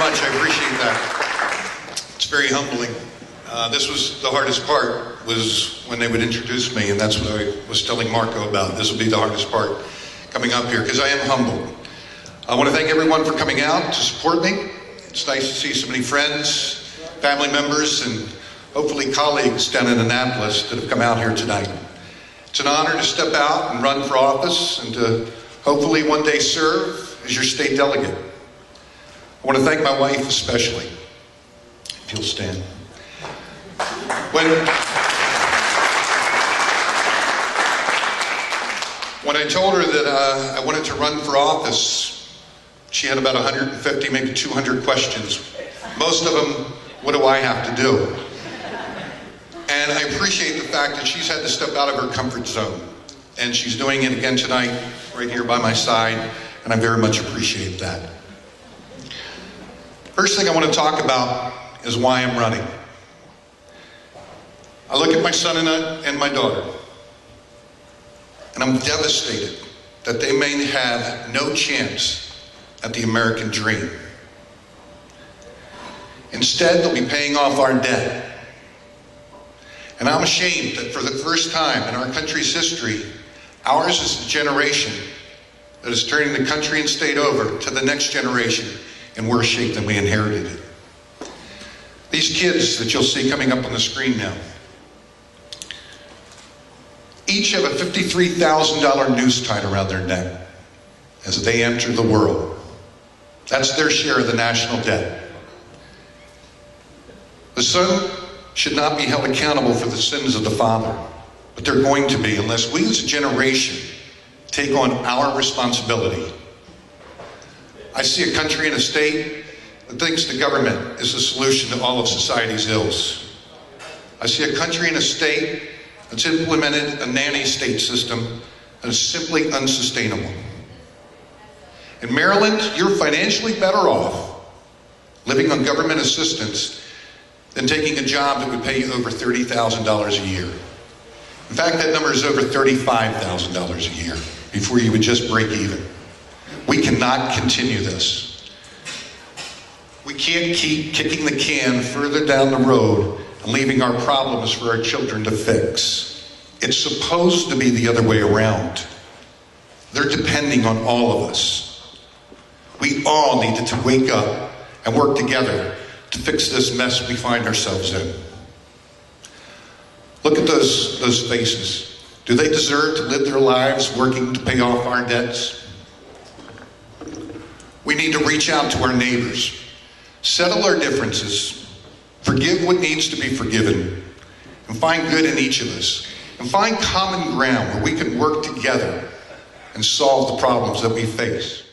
much. I appreciate that. It's very humbling. This was the hardest part, was when they would introduce me, and that's what I was telling Marco about. This will be the hardest part coming up here, because I am humbled. I want to thank everyone for coming out to support me. It's nice to see so many friends, family members, and hopefully colleagues down in Annapolis that have come out here tonight. It's an honor to step out and run for office and to hopefully one day serve as your state delegate. I want to thank my wife especially, if you'll stand. When I told her that I wanted to run for office, she had about 150, maybe 200 questions. Most of them, what do I have to do? And I appreciate the fact that she's had to step out of her comfort zone. And she's doing it again tonight, right here by my side, and I very much appreciate that. First thing I want to talk about is why I'm running. I look at my son and my daughter, and I'm devastated that they may have no chance at the American dream. Instead, they'll be paying off our debt. And I'm ashamed that for the first time in our country's history, ours is the generation that is turning the country and state over to the next generation in worse shape than we inherited it. These kids that you'll see coming up on the screen now, each have a $53,000 noose tied around their neck as they enter the world. That's their share of the national debt. The son should not be held accountable for the sins of the father, but they're going to be unless we as a generation take on our responsibility. I see a country and a state that thinks the government is the solution to all of society's ills. I see a country and a state that's implemented a nanny state system that is simply unsustainable. In Maryland, you're financially better off living on government assistance than taking a job that would pay you over $30,000 a year. In fact, that number is over $35,000 a year before you would just break even. We cannot continue this. We can't keep kicking the can further down the road and leaving our problems for our children to fix. It's supposed to be the other way around. They're depending on all of us. We all need to wake up and work together to fix this mess we find ourselves in. Look at those faces. Do they deserve to live their lives working to pay off our debts? We need to reach out to our neighbors, settle our differences, forgive what needs to be forgiven, and find good in each of us, and find common ground where we can work together and solve the problems that we face.